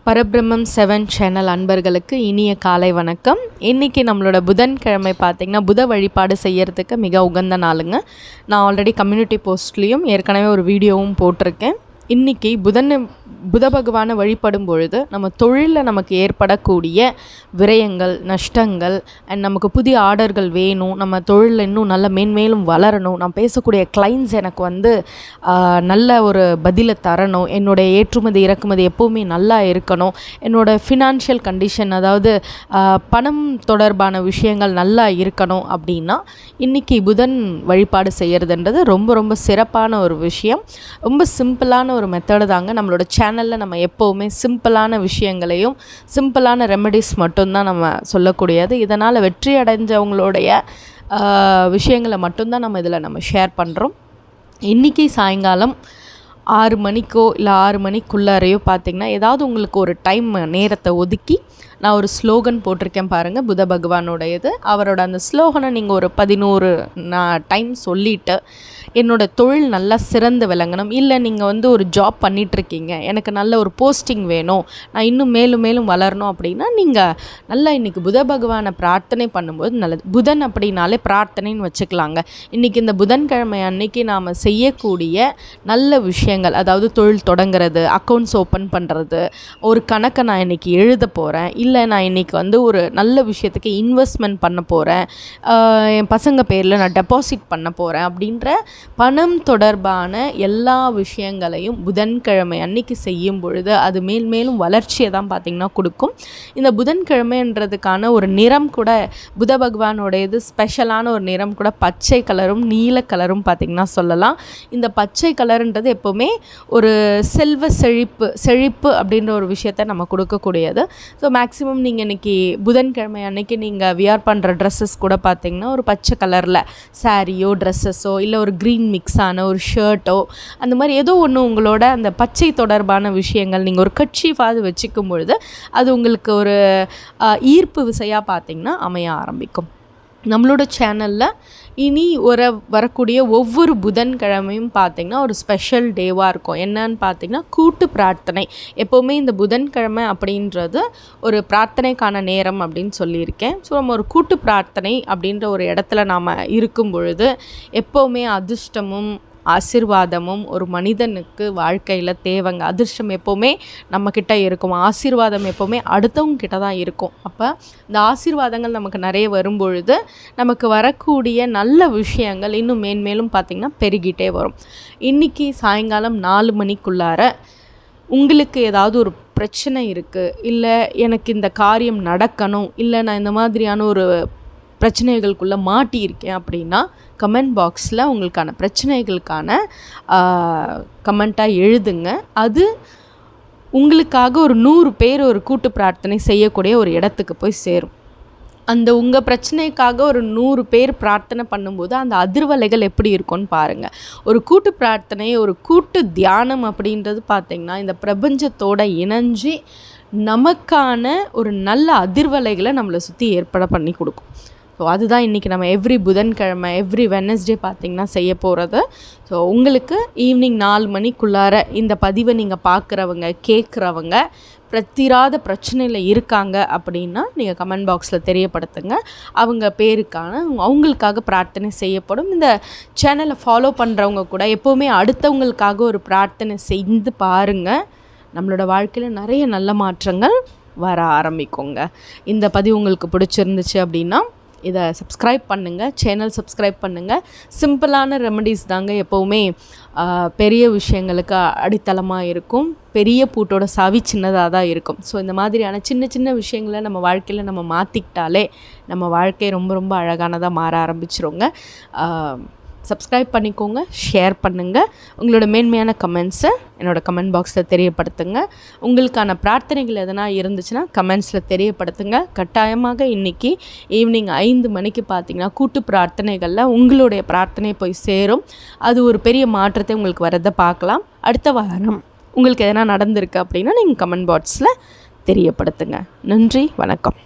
பரபிரம்மம் 7 சேனல் அன்பர்களுக்கு இனிய காலை வணக்கம். இன்றைக்கி நம்மளோட புதன்கிழமை பார்த்திங்கன்னா புத வழிபாடு செய்கிறதுக்கு மிக உகந்த நாளுங்க. நான் ஆல்ரெடி கம்யூனிட்டி போஸ்ட்லேயும் ஏற்கனவே ஒரு வீடியோவும் போட்டிருக்கேன். இன்றைக்கி புத பகவானை வழிபடும் பொழுது நம்ம தொழிலில் நமக்கு ஏற்படக்கூடிய விரயங்கள், நஷ்டங்கள் அண்ட் நமக்கு புதிய ஆர்டர்கள் வேணும், நம்ம தொழிலில் இன்னும் நல்ல மேன்மேலும் வளரணும், நான் பேசக்கூடிய கிளைண்ட்ஸ் எனக்கு நல்ல ஒரு பதிலை தரணும், என்னுடைய ஏற்றுமதி இறக்குமதி எப்போவுமே நல்லா இருக்கணும், என்னோடய ஃபினான்ஷியல் கண்டிஷன் அதாவது பணம் தொடர்பான விஷயங்கள் நல்லா இருக்கணும் அப்படின்னா இன்றைக்கி புதன் வழிபாடு செய்கிறதுன்றது ரொம்ப ரொம்ப சிறப்பான ஒரு விஷயம். ரொம்ப சிம்பிளான ஒரு மெத்தடு தாங்க. நம்மளோட சேனலில் நம்ம எப்போவுமே சிம்பிளான விஷயங்களையும் சிம்பிளான ரெமெடிஸ் மட்டும்தான் நம்ம சொல்லக்கூடியது. இதனால் வெற்றி அடைஞ்சவங்களுடைய விஷயங்களை மட்டும்தான் நம்ம ஷேர் பண்ணுறோம். இன்றைக்கி சாயங்காலம் 6 மணிக்கோ இல்லை 6 மணிக்குள்ளாரையோ பார்த்திங்கன்னா ஏதாவது உங்களுக்கு ஒரு நேரத்தை ஒதுக்கி நான் ஒரு ஸ்லோகன் போட்டிருக்கேன் பாருங்கள், புத பகவானோடையது. அவரோட அந்த ஸ்லோகனை நீங்கள் ஒரு 11 டைம் சொல்லிவிட்டு என்னோடய தொழில் நல்லா சிறந்து விளங்கணும், இல்லை நீங்கள் ஒரு ஜாப் பண்ணிகிட்ருக்கீங்க, எனக்கு நல்ல ஒரு போஸ்டிங் வேணும், நான் இன்னும் மேலும் மேலும் வளரணும் அப்படின்னா நீங்கள் நல்லா இன்றைக்கி புத பகவானை பிரார்த்தனை பண்ணும்போது நல்லது. புதன் அப்படின்னாலே பிரார்த்தனைன்னு வச்சுக்கலாங்க. இன்றைக்கி இந்த புதன்கிழமை அன்னைக்கு நாம் செய்யக்கூடிய நல்ல விஷயங்கள், அதாவது தொழில் தொடங்குறது, அக்கௌண்ட்ஸ் ஓப்பன் பண்ணுறது, ஒரு கணக்கை நான் இன்றைக்கி எழுத போகிறேன், இல்லை நான் இன்றைக்கி ஒரு நல்ல விஷயத்துக்கு இன்வெஸ்ட்மெண்ட் பண்ண போகிறேன், என் பசங்க பேரில் நான் டெபாசிட் பண்ண போகிறேன் அப்படின்ற பணம் தொடர்பான எல்லா விஷயங்களையும் புதன்கிழமை அன்னைக்கு செய்யும் பொழுது அது மேலும் வளர்ச்சியை தான் பார்த்திங்கன்னா கொடுக்கும். இந்த புதன்கிழமைன்றதுக்கான ஒரு நிறம் கூட புத பகவானோடையது ஸ்பெஷலான ஒரு நிறம் கூட பச்சை கலரும் நீல கலரும் பார்த்திங்கன்னா சொல்லலாம். இந்த பச்சை கலருன்றது எப்போவுமே ஒரு செழிப்பு அப்படின்ற ஒரு விஷயத்தை நம்ம கொடுக்கக்கூடியது. ஸோ மேக்ஸிமம் நீங்கள் இன்றைக்கி புதன்கிழமை அன்னைக்கு நீங்கள் வியர் பண்ணுற ட்ரெஸ்ஸஸ் கூட பார்த்திங்கன்னா ஒரு பச்சை கலரில் சாரியோ ட்ரெஸ்ஸஸோ இல்லை ஒரு க்ரீன் மிக்ஸான ஒரு ஷர்ட்டோ அந்த மாதிரி ஏதோ ஒன்று உங்களோட அந்த பச்சை தொடர்பான விஷயங்கள் நீங்கள் ஒரு கட்சிஃபாது வச்சுக்கும் பொழுது அது உங்களுக்கு ஒரு ஈர்ப்பு விசையாக பார்த்திங்கன்னா அமைய ஆரம்பிக்கும். நம்மளோட சேனலில் இனி வரக்கூடிய ஒவ்வொரு புதன்கிழமையும் பார்த்திங்கன்னா ஒரு ஸ்பெஷல் டேவாக இருக்கும். என்னன்னு பார்த்திங்கன்னா கூட்டு பிரார்த்தனை. எப்போவுமே இந்த புதன்கிழமை அப்படின்றது ஒரு பிரார்த்தனைக்கான நேரம் அப்படின்னு சொல்லியிருக்கேன். ஸோ நம்ம ஒரு கூட்டு பிரார்த்தனை அப்படின்ற ஒரு இடத்துல நாம் இருக்கும் பொழுது எப்போவுமே அதிர்ஷ்டமும் ஆசீர்வாதமும் ஒரு மனிதனுக்கு வாழ்க்கையில் தேவைங்க. அதிர்ஷ்டம் எப்போவுமே நம்மக்கிட்ட இருக்கும், ஆசீர்வாதம் எப்போவுமே அடுத்தவங்க கிட்ட தான் இருக்கும். அப்போ இந்த ஆசீர்வாதங்கள் நமக்கு நிறைய வரும்பொழுது நமக்கு வரக்கூடிய நல்ல விஷயங்கள் இன்னும் மேன்மேலும் பார்த்திங்கன்னா பெருகிட்டே வரும். இன்றைக்கி சாயங்காலம் 4 மணிக்குள்ளார உங்களுக்கு ஏதாவது ஒரு பிரச்சனை இருக்குது, இல்லை எனக்கு இந்த காரியம் நடக்கணும், இல்லை நான் இந்த மாதிரியான ஒரு பிரச்சனைகளுக்குள்ளே மாட்டியிருக்கேன் அப்படின்னா கமெண்ட் பாக்ஸில் உங்களுக்கான பிரச்சனைகளுக்கான கமெண்ட்டாக எழுதுங்க. அது உங்களுக்காக ஒரு 100 பேர் ஒரு கூட்டு பிரார்த்தனை செய்யக்கூடிய ஒரு இடத்துக்கு போய் சேரும். அந்த உங்கள் பிரச்சனைக்காக ஒரு 100 பேர் பிரார்த்தனை பண்ணும்போது அந்த அதிர்வலைகள் எப்படி இருக்கும்னு பாருங்கள். ஒரு கூட்டு பிரார்த்தனை, ஒரு கூட்டு தியானம் அப்படின்றது பார்த்திங்கன்னா இந்த பிரபஞ்சத்தோடு இணைஞ்சு நமக்கான ஒரு நல்ல அதிர்வலைகளை நம்மளை சுற்றி ஏற்பட பண்ணி கொடுக்கும். ஸோ அதுதான் இன்றைக்கி நம்ம எவ்ரி புதன்கிழமை எவ்ரி வெட்னஸ்டே பார்த்திங்கன்னா செய்ய போகிறது. ஸோ உங்களுக்கு ஈவினிங் 4 மணிக்குள்ளார இந்த பதிவை நீங்கள் பார்க்குறவங்க கேட்குறவங்க தீராத பிரச்சனையில் இருக்காங்க அப்படின்னா நீங்கள் கமெண்ட் பாக்ஸில் தெரியப்படுத்துங்க. அவங்க பேருக்கான அவங்களுக்காக பிரார்த்தனை செய்யப்படும். இந்த சேனலை ஃபாலோ பண்ணுறவங்க கூட எப்போவுமே அடுத்தவங்களுக்காக ஒரு பிரார்த்தனை செய்து பாருங்கள். நம்மளோட வாழ்க்கையில் நிறைய நல்ல மாற்றங்கள் வர ஆரம்பிக்குங்க. இந்த பதிவு உங்களுக்கு பிடிச்சிருந்துச்சு அப்படின்னா இதை சப்ஸ்கிரைப் பண்ணுங்கள், சேனல் சப்ஸ்கிரைப் பண்ணுங்கள். சிம்பிளான ரெமடிஸ் தாங்க எப்போவுமே பெரிய விஷயங்களுக்கு அடித்தளமாக இருக்கும். பெரிய பூட்டோட சாவி சின்னதாக தான் இருக்கும். ஸோ இந்த மாதிரியான சின்ன சின்ன விஷயங்களை நம்ம வாழ்க்கையில் நம்ம மாற்றிக்கிட்டாலே நம்ம வாழ்க்கை ரொம்ப ரொம்ப அழகானதாக மாற ஆரம்பிச்சிருங்க. சப்ஸ்கிரைப் பண்ணிக்கோங்க, ஷேர் பண்ணுங்கள், உங்களோட மேன்மையான கமெண்ட்ஸை என்னோடய கமெண்ட் பாக்ஸில் தெரியப்படுத்துங்க. உங்களுக்கான பிரார்த்தனைகள் எதனா இருந்துச்சுன்னா கமெண்ட்ஸில் தெரியப்படுத்துங்க. கட்டாயமாக இன்றைக்கி ஈவினிங் 5 மணிக்கு பார்த்திங்கன்னா கூட்டு பிரார்த்தனைகளில் உங்களுடைய பிரார்த்தனை போய் சேரும். அது ஒரு பெரிய மாற்றத்தை உங்களுக்கு வரதை பார்க்கலாம். அடுத்த வாரம் உங்களுக்கு எதனா நடந்திருக்கு அப்படின்னா நீங்கள் கமெண்ட் பாக்ஸில் தெரியப்படுத்துங்க. நன்றி, வணக்கம்.